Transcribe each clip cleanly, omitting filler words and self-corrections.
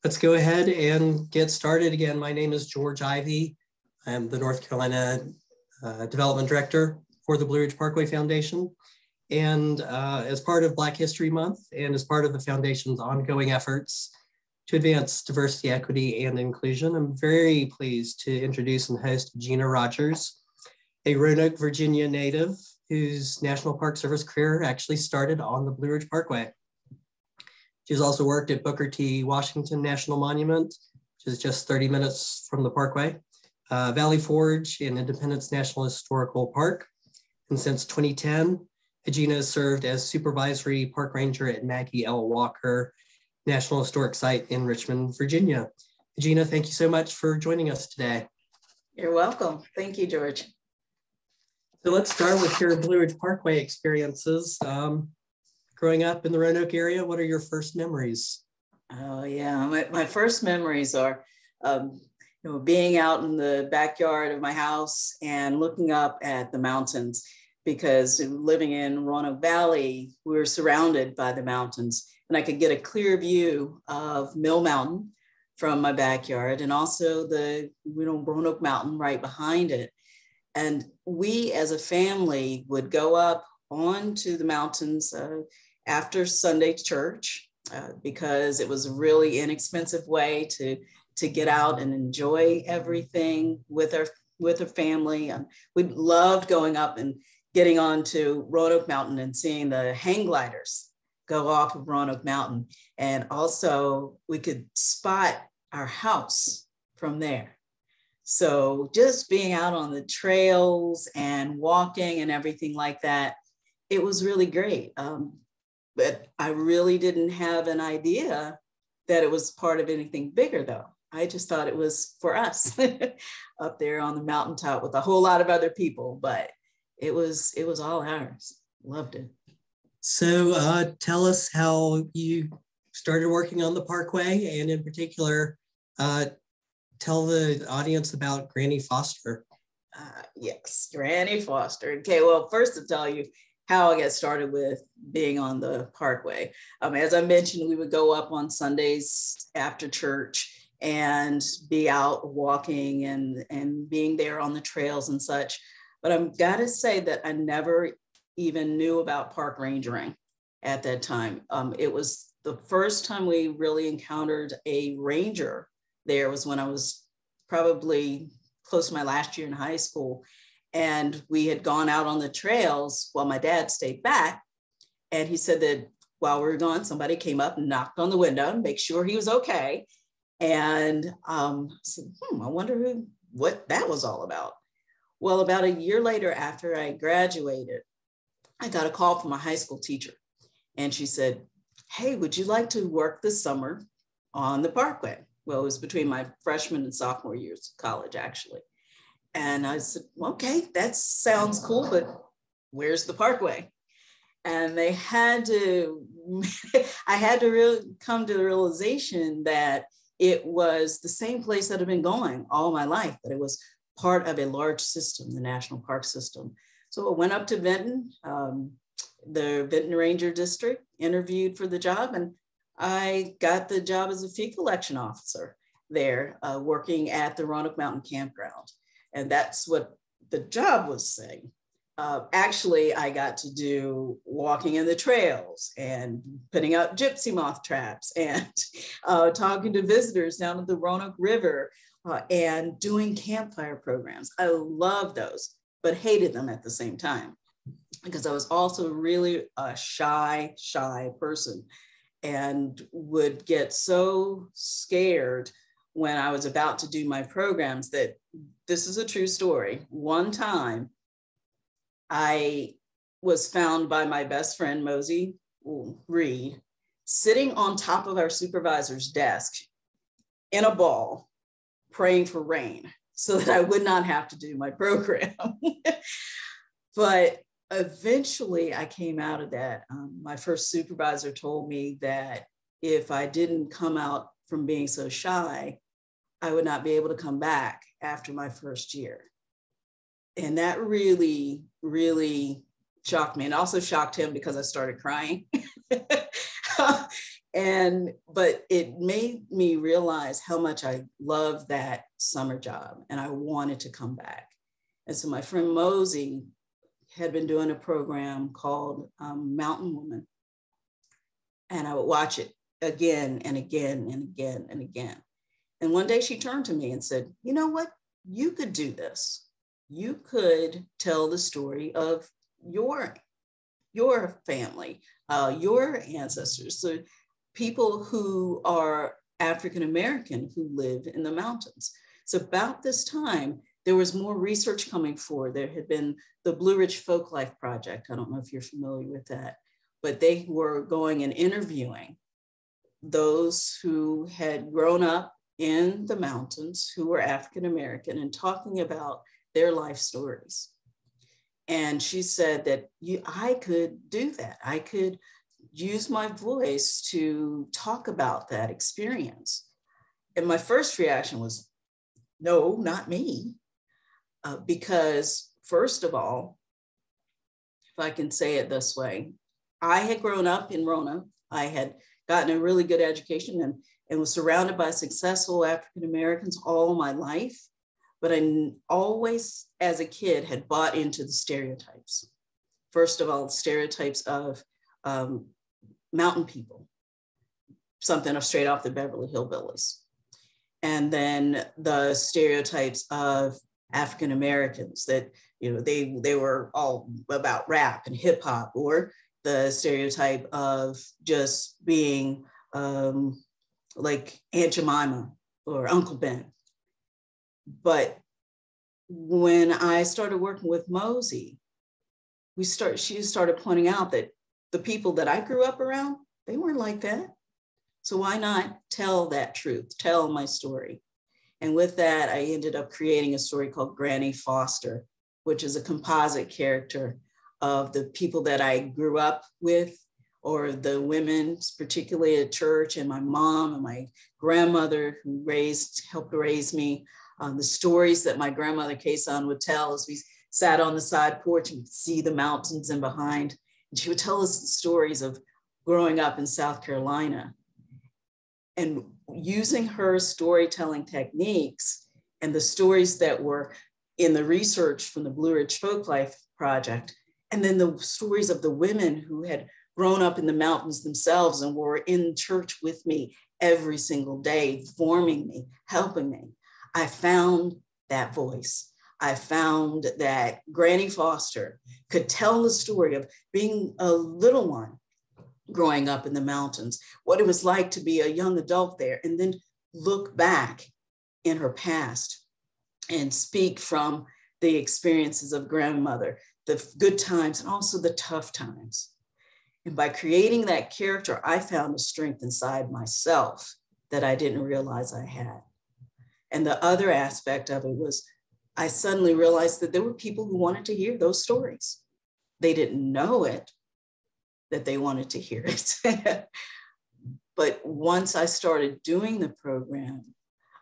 Let's go ahead and get started again. My name is George Ivy. I'm the North Carolina Development Director for the Blue Ridge Parkway Foundation. And as part of Black History Month and as part of the Foundation's ongoing efforts to advance diversity, equity, and inclusion, I'm very pleased to introduce and host Ajena Rogers, a Roanoke, Virginia native whose National Park Service career actually started on the Blue Ridge Parkway. She's also worked at Booker T. Washington National Monument, which is just 30 minutes from the Parkway, Valley Forge, and Independence National Historical Park. And since 2010, Ajena has served as Supervisory Park Ranger at Maggie L. Walker National Historic Site in Richmond, Virginia. Ajena, thank you so much for joining us today. You're welcome. Thank you, George. So let's start with your Blue Ridge Parkway experiences. Growing up in the Roanoke area, what are your first memories? Oh yeah, my first memories are being out in the backyard of my house and looking up at the mountains, because living in Roanoke Valley, we were surrounded by the mountains, and I could get a clear view of Mill Mountain from my backyard, and also the Roanoke Mountain right behind it. And we as a family would go up onto the mountains after Sunday church, because it was a really inexpensive way to get out and enjoy everything with our family. We loved going up and getting onto Roanoke Mountain and seeing the hang gliders go off of Roanoke Mountain. And also we could spot our house from there. So just being out on the trails and walking and everything like that, it was really great. But I really didn't have an idea that it was part of anything bigger, though. I just thought it was for us up there on the mountaintop with a whole lot of other people, but it was all ours. Loved it. So tell us how you started working on the Parkway, and in particular, tell the audience about Granny Foster. Yes, Granny Foster. Okay, well, first to tell you how I got started with being on the Parkway. As I mentioned, we would go up on Sundays after church and be out walking and being there on the trails and such. But I've got to say that I never even knew about park rangering at that time. It was the first time we really encountered a ranger there was when I was probably close to my last year in high school. And we had gone out on the trails while my dad stayed back. And he said that while we were gone, somebody came up and knocked on the window to make sure he was okay. And I said, I wonder what that was all about. Well, about a year later, after I graduated, I got a call from a high school teacher. And she said, hey, would you like to work this summer on the Parkway? Well, it was between my freshman and sophomore years of college, actually. And I said, okay, that sounds cool, but where's the Parkway? And I had to really come to the realization that it was the same place that I've been going all my life, that it was part of a large system, the National Park System. So I went up to Benton, the Benton Ranger District, interviewed for the job, and I got the job as a fee collection officer there, working at the Roanoke Mountain Campground. And that's what the job was saying. Actually, I got to do walking in the trails and putting out gypsy moth traps and talking to visitors down at the Roanoke River and doing campfire programs. I love those, but hated them at the same time, because I was also really a shy person and would get so scared when I was about to do my programs that, this is a true story. One time I was found by my best friend, Mosey Reed, sitting on top of our supervisor's desk in a ball, praying for rain so that I would not have to do my program. But eventually I came out of that. My first supervisor told me that if I didn't come out from being so shy, I would not be able to come back after my first year. And that really, really shocked me, and also shocked him because I started crying. But it made me realize how much I loved that summer job and I wanted to come back. And so my friend Mosey had been doing a program called Mountain Woman. And I would watch it again and again and again and again. And one day she turned to me and said, you know what? You could do this. You could tell the story of your family, your ancestors, so people who are African-American who live in the mountains. So about this time, there was more research coming forward. There had been the Blue Ridge Folklife project. I don't know if you're familiar with that, but they were going and interviewing those who had grown up in the mountains who were African-American and talking about their life stories. And she said that I could do that. I could use my voice to talk about that experience. And my first reaction was, no, not me. Because first of all, if I can say it this way, I had grown up in Roanoke. I had gotten a really good education and was surrounded by successful African-Americans all my life. But I always, as a kid, had bought into the stereotypes. First of all, stereotypes of mountain people, something straight off the Beverly Hillbillies. And then the stereotypes of African Americans that, you know, they were all about rap and hip hop, or the stereotype of just being like Aunt Jemima or Uncle Ben. But when I started working with Mosey, she started pointing out that the people that I grew up around, they weren't like that. So why not tell that truth, tell my story? And with that, I ended up creating a story called Granny Foster, which is a composite character of the people that I grew up with, or the women, particularly at church, and my mom and my grandmother who helped raise me. The stories that my grandmother Kason would tell as we sat on the side porch and we could see the mountains in behind. And she would tell us the stories of growing up in South Carolina. And using her storytelling techniques and the stories that were in the research from the Blue Ridge Folklife project, and then the stories of the women who had grown up in the mountains themselves and were in church with me every single day, forming me, helping me. I found that voice. I found that Granny Foster could tell the story of being a little one growing up in the mountains, what it was like to be a young adult there, and then look back in her past and speak from the experiences of grandmother, the good times and also the tough times. And by creating that character, I found a strength inside myself that I didn't realize I had. And the other aspect of it was I suddenly realized that there were people who wanted to hear those stories. They didn't know it, that they wanted to hear it. But once I started doing the program,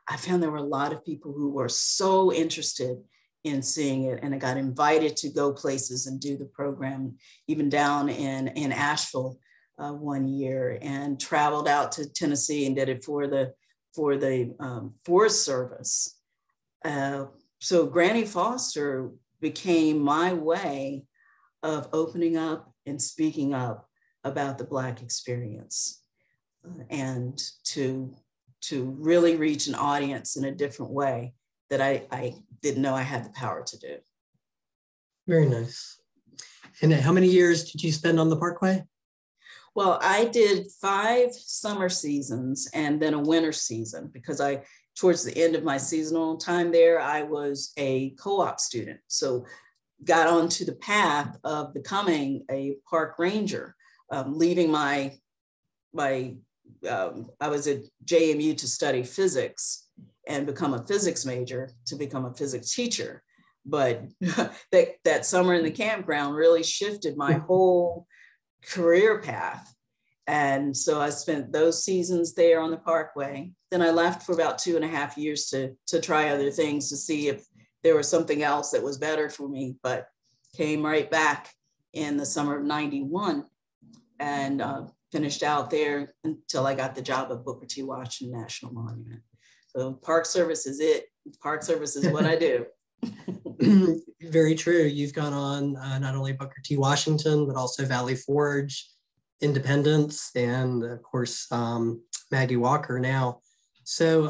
I found there were a lot of people who were so interested in seeing it. And I got invited to go places and do the program, even down in Asheville one year, and traveled out to Tennessee and did it for the Forest Service. So Granny Foster became my way of opening up and speaking up about the Black experience, and to really reach an audience in a different way that I didn't know I had the power to do. Very nice. And how many years did you spend on the Parkway? Well, I did 5 summer seasons and then a winter season, because towards the end of my seasonal time there, I was a co-op student. So got onto the path of becoming a park ranger, leaving I was at JMU to study physics and become a physics major to become a physics teacher. But that summer in the campground really shifted my whole career path. And so I spent those seasons there on the Parkway. Then I left for about 2.5 years to try other things to see if there was something else that was better for me, but came right back in the summer of '91 and finished out there until I got the job at Booker T. Washington National Monument. So Park Service is it. Park Service is what I do. Very true. You've gone on not only Booker T. Washington, but also Valley Forge, Independence, and of course, Maggie Walker now. So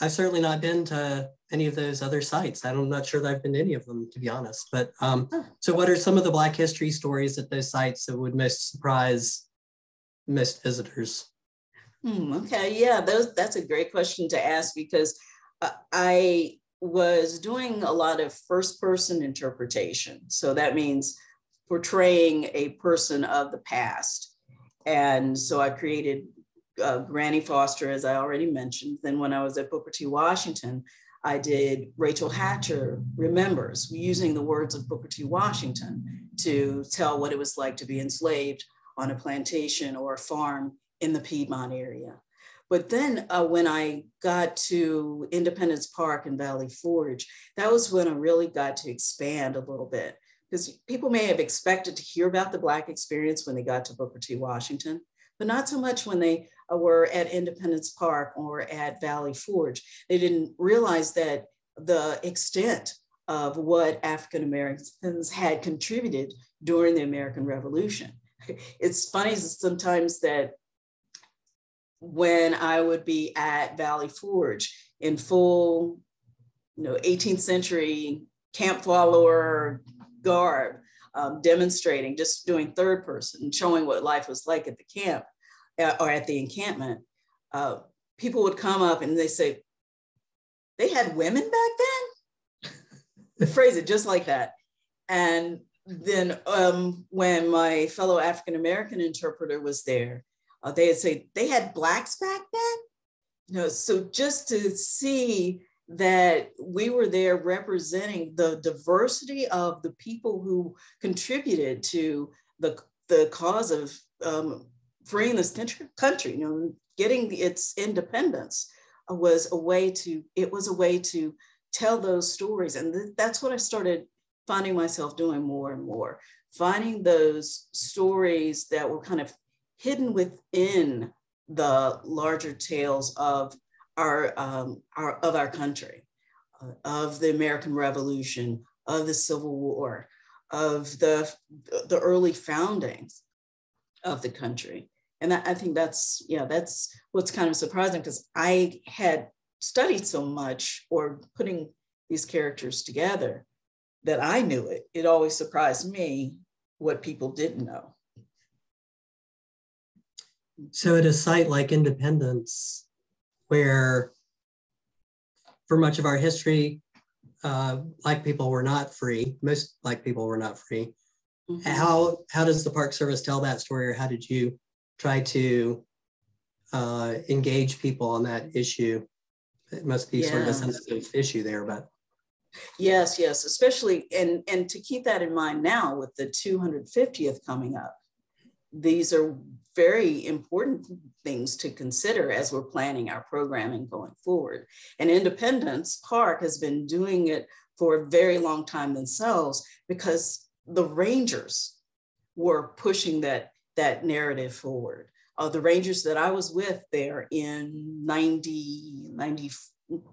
I've certainly not been to any of those other sites. I'm not sure that I've been to any of them, to be honest. But so what are some of the Black history stories at those sites that would most surprise most visitors? Okay, yeah, that's a great question to ask, because I was doing a lot of first-person interpretation. So that means portraying a person of the past. And so I created Granny Foster, as I already mentioned. Then when I was at Booker T. Washington, I did Rachel Hatcher Remembers, using the words of Booker T. Washington to tell what it was like to be enslaved on a plantation or a farm in the Piedmont area. But then when I got to Independence Park and Valley Forge, that was when I really got to expand a little bit, because people may have expected to hear about the Black experience when they got to Booker T. Washington, but not so much when they were at Independence Park or at Valley Forge. They didn't realize that the extent of what African Americans had contributed during the American Revolution. It's funny sometimes that when I would be at Valley Forge in full, 18th century camp follower garb, demonstrating, just doing third person, showing what life was like at the camp or at the encampment, people would come up and they say, they had women back then? They phrase it just like that. And then when my fellow African-American interpreter was there, they'd say, they had Blacks back then? So just to see that we were there representing the diversity of the people who contributed to the cause of freeing this country, getting its independence was a way to tell those stories. And that's what I started finding myself doing more and more, finding those stories that were kind of hidden within the larger tales of our country, of the American Revolution, of the Civil War, of the early foundings of the country. And I think that's what's kind of surprising, because I had studied so much or putting these characters together that I knew it. It always surprised me what people didn't know. So at a site like Independence, where for much of our history, Black people were not free, most Black people were not free. Mm-hmm. How does the Park Service tell that story, or how did you try to engage people on that issue? It must be sort of a sensitive issue there, but. Yes, especially, and to keep that in mind now with the 250th coming up, these are very important things to consider as we're planning our programming going forward. And Independence Park has been doing it for a very long time themselves, because the Rangers were pushing that narrative forward. The Rangers that I was with there in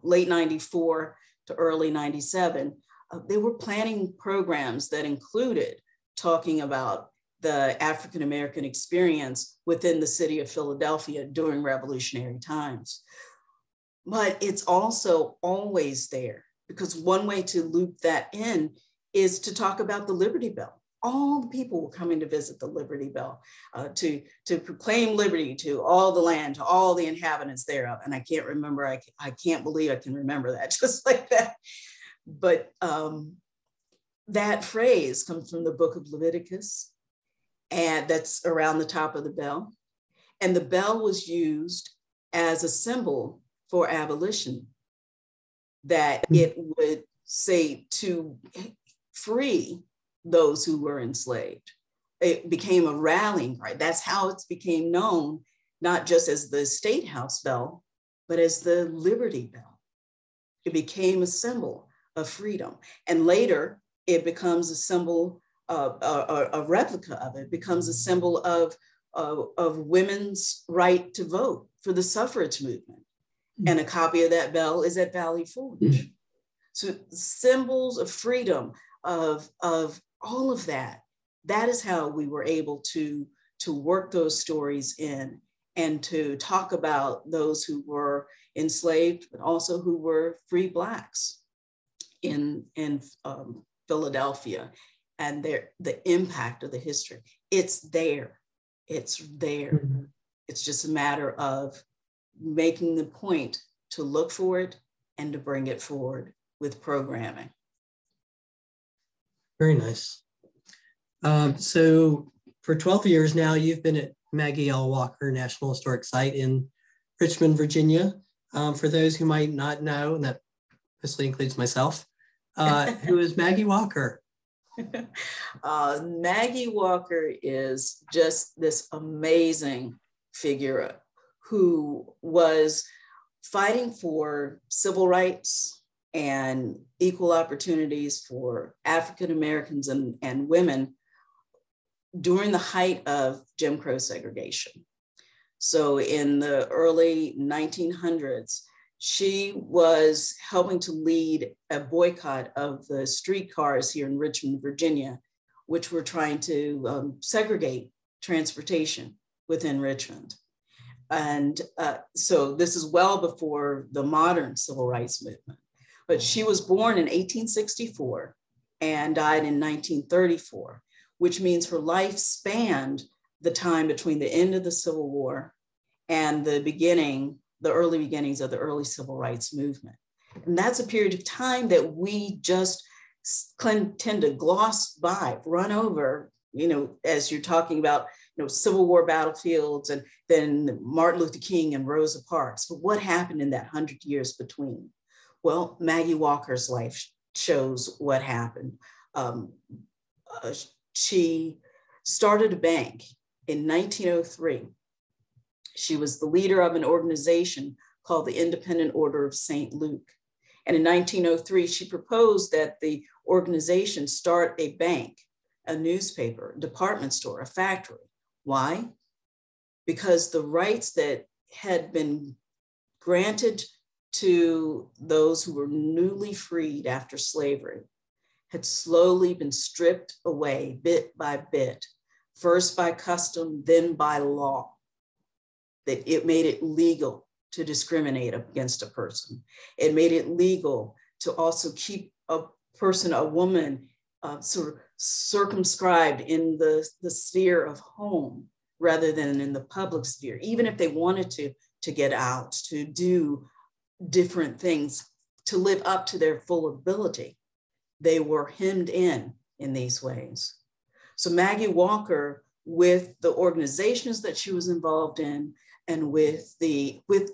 late 94 to early 97, they were planning programs that included talking about the African-American experience within the city of Philadelphia during revolutionary times. But it's also always there, because one way to loop that in is to talk about the Liberty Bell. All the people were coming to visit the Liberty Bell, to proclaim liberty to all the land, to all the inhabitants thereof. And I can't remember, I can't believe I can remember that just like that. But that phrase comes from the book of Leviticus, and that's around the top of the bell. And the bell was used as a symbol for abolition, that it would say to free those who were enslaved. It became a rallying cry. That's how it became known, not just as the State House bell, but as the Liberty Bell. It became a symbol of freedom. And later, it becomes a symbol a replica of it, becomes a symbol of women's right to vote for the suffrage movement. And a copy of that bell is at Valley Forge. So symbols of freedom, of all of that. That is how we were able to work those stories in and to talk about those who were enslaved, but also who were free Blacks in Philadelphia, and the impact of the history. It's there. It's there. Mm-hmm. It's just a matter of making the point to look for it and to bring it forward with programming. Very nice. So for 12 years now, you've been at Maggie L. Walker National Historic Site in Richmond, Virginia. For those who might not know, and that obviously includes myself, who is Maggie Walker? Maggie Walker is just this amazing figure who was fighting for civil rights and equal opportunities for African Americans and women during the height of Jim Crow segregation. So in the early 1900s, she was helping to lead a boycott of the streetcars here in Richmond, Virginia, which were trying to segregate transportation within Richmond. And so this is well before the modern civil rights movement. But she was born in 1864 and died in 1934, which means her life spanned the time between the end of the Civil War and the early beginnings of the early civil rights movement. And that's a period of time that we just tend to gloss by, run over, as you're talking about, Civil War battlefields and then Martin Luther King and Rosa Parks. But what happened in that 100 years between? Well, Maggie Walker's life shows what happened. She started a bank in 1903. She was the leader of an organization called the Independent Order of St. Luke. And in 1903, she proposed that the organization start a bank, a newspaper, a department store, a factory. Why? Because the rights that had been granted to those who were newly freed after slavery had slowly been stripped away bit by bit, first by custom, then by law. That it made it legal to discriminate against a person. It made it legal to also keep a person, a woman, sort of circumscribed in the sphere of home rather than in the public sphere, even if they wanted to get out, to do different things, to live up to their full ability. They were hemmed in these ways. So Maggie Walker, with the organizations that she was involved in, and with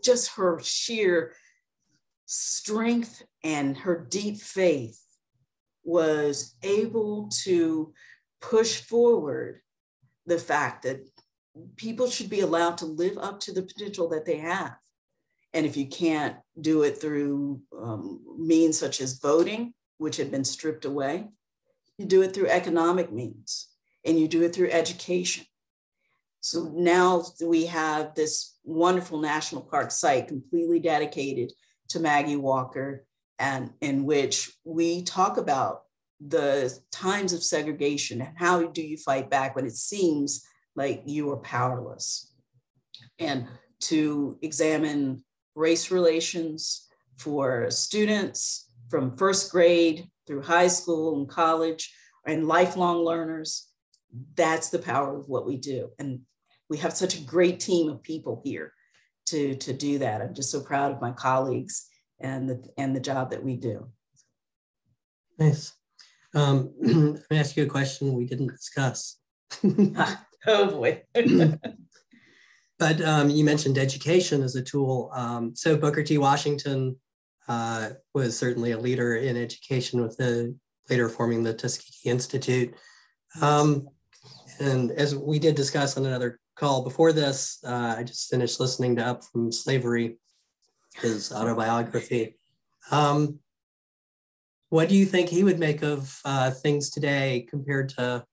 just her sheer strength and her deep faith, was able to push forward the fact that people should be allowed to live up to the potential that they have. And if you can't do it through means such as voting, which had been stripped away, you do it through economic means, and you do it through education. So now we have this wonderful national park site completely dedicated to Maggie Walker, and in which we talk about the times of segregation and how do you fight back when it seems like you are powerless, and to examine race relations for students from first grade through high school and college and lifelong learners. That's the power of what we do. And we have such a great team of people here to do that. I'm just so proud of my colleagues and the job that we do. Nice. Let me ask you a question we didn't discuss. Oh boy. But you mentioned education as a tool. So Booker T. Washington was certainly a leader in education with later forming the Tuskegee Institute. And as we did discuss on another call before this, I just finished listening to Up From Slavery, his autobiography. what do you think he would make of things today compared to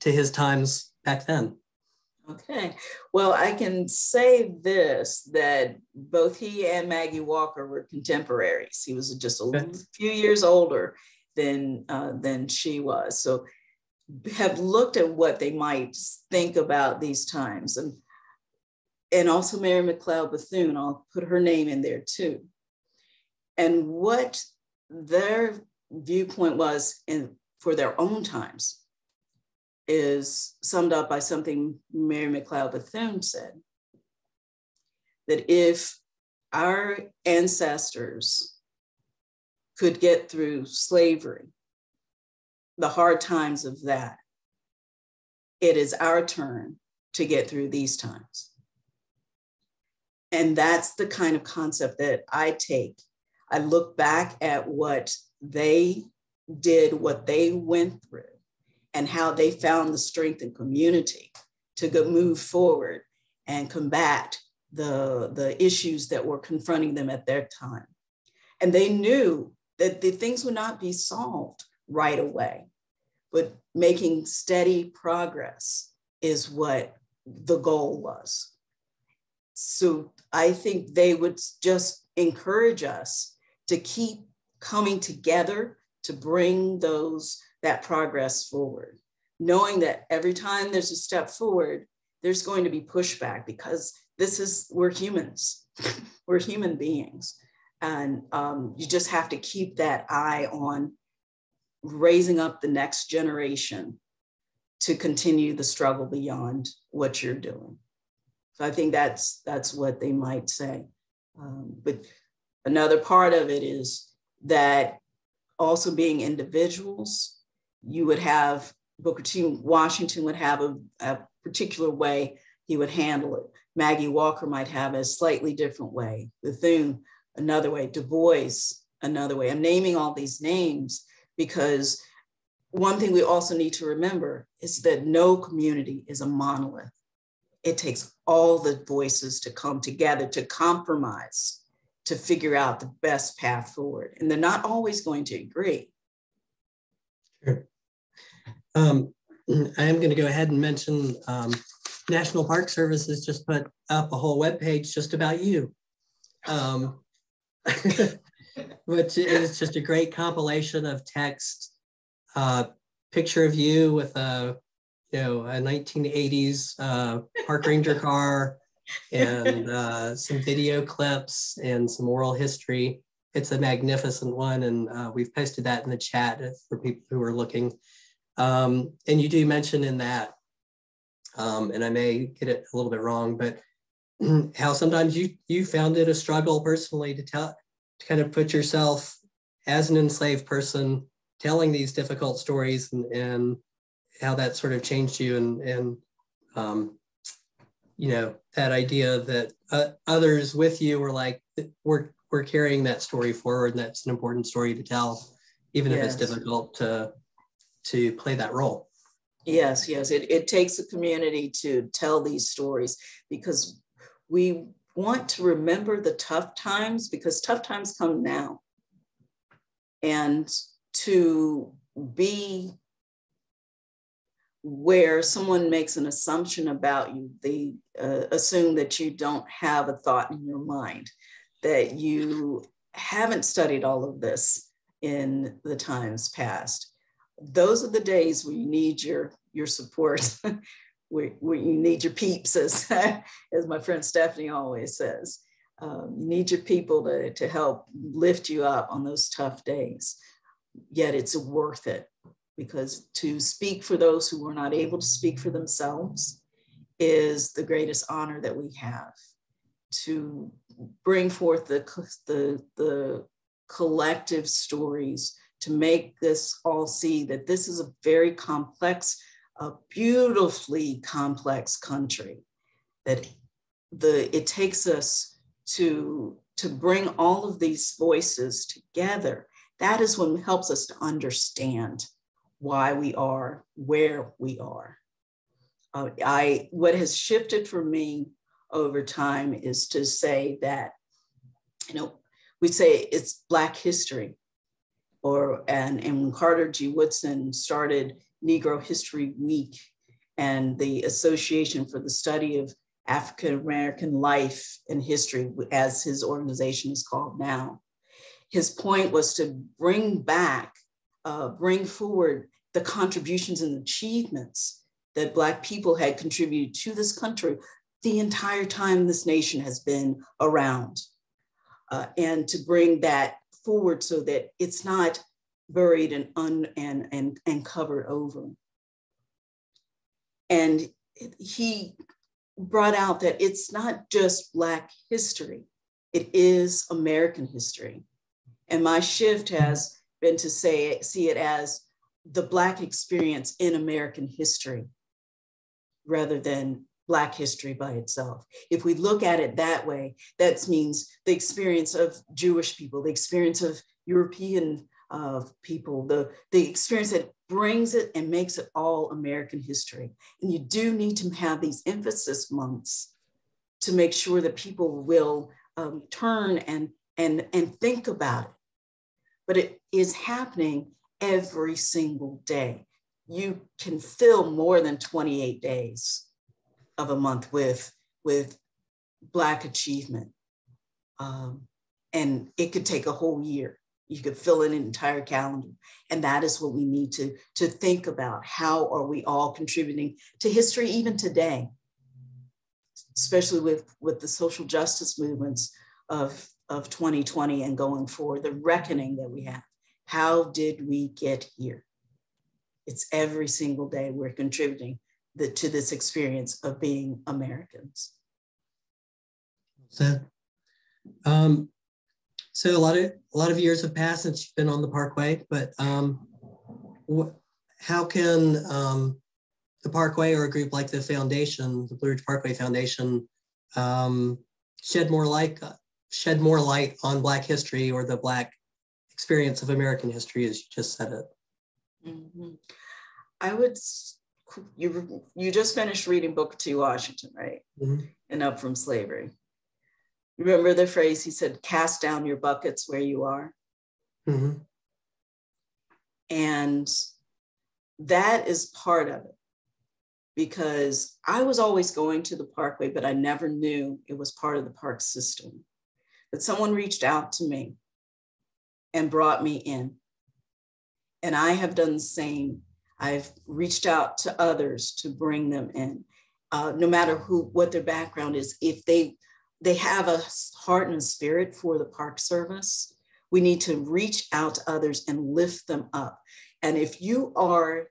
his times back then? Okay, well, I can say this, that both he and Maggie Walker were contemporaries. He was just a few years older than she was. So have looked at what they might think about these times. And also Mary McLeod Bethune, I'll put her name in there too. And what their viewpoint was for their own times is summed up by something Mary McLeod Bethune said, that if our ancestors could get through slavery, the hard times of that, it is our turn to get through these times. And that's the kind of concept that I take. I look back at what they did, what they went through, and how they found the strength and community to move forward and combat the issues that were confronting them at their time. And they knew that the things would not be solved right away, but making steady progress is what the goal was. So I think they would just encourage us to keep coming together to bring that progress forward, knowing that every time there's a step forward, there's going to be pushback, because we're humans, we're human beings. And you just have to keep that eye on raising up the next generation to continue the struggle beyond what you're doing. So I think that's what they might say. But another part of it is that also being individuals, you would have Booker T. Washington would have a particular way he would handle it. Maggie Walker might have a slightly different way. Bethune, another way. Du Bois, another way. I'm naming all these names because one thing we also need to remember is that no community is a monolith. It takes all the voices to come together, to compromise, to figure out the best path forward. And they're not always going to agree. Sure. I am going to go ahead and mention National Park Service has just put up a whole webpage just about you, which is just a great compilation of text, picture of you with a 1980s park ranger car, and some video clips and some oral history. It's a magnificent one, and we've posted that in the chat for people who are looking. And you do mention in that, and I may get it a little bit wrong, but how sometimes you found it a struggle personally to kind of put yourself as an enslaved person telling these difficult stories, and how that sort of changed you, and that idea that others with you were like, we're carrying that story forward, and that's an important story to tell, even if it's difficult to play that role. Yes. It takes a community to tell these stories, because we want to remember the tough times, because tough times come now. And to be where someone makes an assumption about you, they assume that you don't have a thought in your mind, that you haven't studied all of this in the times past. Those are the days where you need your support, where you need your peeps, as my friend Stephanie always says. You need your people to help lift you up on those tough days. Yet it's worth it, because to speak for those who were not able to speak for themselves is the greatest honor that we have. To bring forth the collective stories, to make this all see that this is a very complex, a beautifully complex country, that it takes us to bring all of these voices together. That is what helps us to understand why we are where we are. What has shifted for me over time is to say that, we say it's Black history. And when Carter G. Woodson started Negro History Week and the Association for the Study of African American Life and History, as his organization is called now, his point was to bring forward the contributions and achievements that Black people had contributed to this country the entire time this nation has been around, and to bring that forward so that it's not buried and covered over. And he brought out that it's not just Black history, it is American history. And my shift has been to see it as the Black experience in American history rather than Black history by itself. If we look at it that way, that means the experience of Jewish people, the experience of European people, the experience that brings it and makes it all American history. And you do need to have these emphasis months to make sure that people will turn and think about it. But it is happening every single day. You can fill more than 28 days of a month with Black achievement. And it could take a whole year. You could fill in an entire calendar. And that is what we need to think about. How are we all contributing to history even today? Especially with the social justice movements of 2020 and going forward, the reckoning that we have. How did we get here? It's every single day we're contributing to this experience of being Americans. So a lot of years have passed since you've been on the Parkway, but how can the Parkway or a group like the foundation, the Blue Ridge Parkway Foundation, shed more light on Black history or the Black experience of American history, as you just said it? Mm-hmm. You just finished reading Booker T. Washington, right? Mm-hmm. And Up From Slavery. Remember the phrase he said, cast down your buckets where you are? Mm-hmm. And that is part of it, because I was always going to the Parkway, but I never knew it was part of the park system. But someone reached out to me and brought me in. And I have done the same. I've reached out to others to bring them in, no matter what their background is. If they have a heart and a spirit for the Park Service, we need to reach out to others and lift them up. And if you are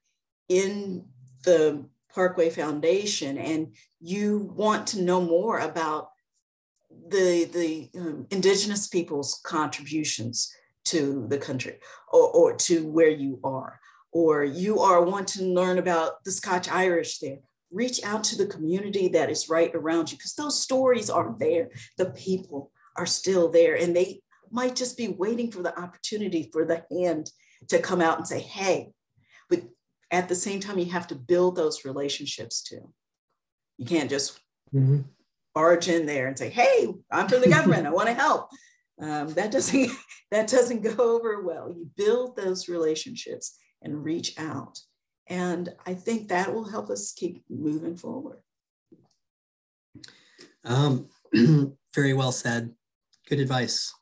in the Parkway Foundation and you want to know more about the Indigenous people's contributions to the country or to where you are, or you want to learn about the Scotch Irish there, reach out to the community that is right around you, because those stories are there. The people are still there, and they might just be waiting for the opportunity for the hand to come out and say, hey. But at the same time, you have to build those relationships too. You can't just barge in there and say, hey, I'm from the government, I want to help. That doesn't go over well. You build those relationships and reach out. And I think that will help us keep moving forward. Very well said. Good advice.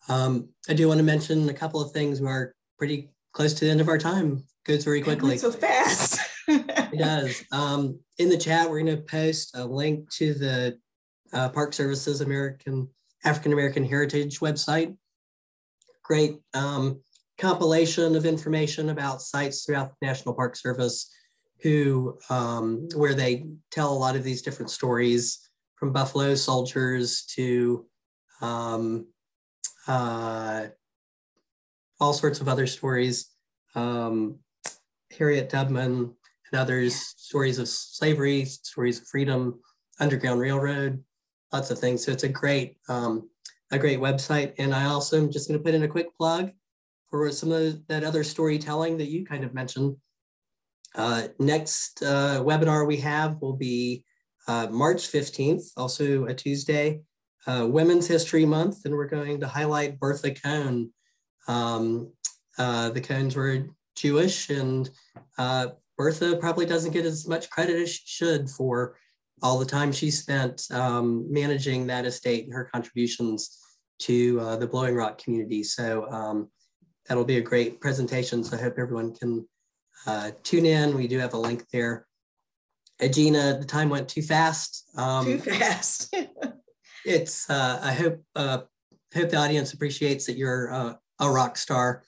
I do want to mention a couple of things. We are pretty close to the end of our time. Goes very quickly. So fast. It does. In the chat, we're going to post a link to the Park Service's African American Heritage website. Great compilation of information about sites throughout the National Park Service where they tell a lot of these different stories, from buffalo soldiers to all sorts of other stories. Harriet Tubman and others, stories of slavery, stories of freedom, Underground Railroad, lots of things. So it's a great website. And I also am just going to put in a quick plug for some of that other storytelling that you kind of mentioned. Next webinar we have will be March 15th, also a Tuesday. Women's History Month, and we're going to highlight Bertha Cone. The Cones were Jewish, and Bertha probably doesn't get as much credit as she should for all the time she spent managing that estate and her contributions to the Blowing Rock community. So that'll be a great presentation. So I hope everyone can tune in. We do have a link there. Ajena, the time went too fast. Too fast. It's I hope the audience appreciates that you're a rock star,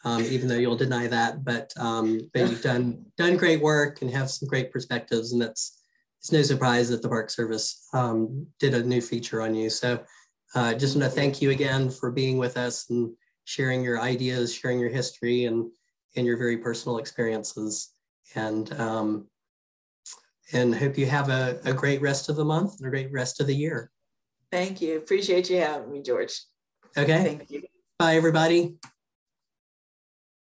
even though you'll deny that. But you've done great work and have some great perspectives, and it's no surprise that the Park Service did a new feature on you. So just want to thank you again for being with us and sharing your ideas, sharing your history, and your very personal experiences. And hope you have a great rest of the month and a great rest of the year. Thank you. Appreciate you having me, George. Okay. Thank you. Bye, everybody.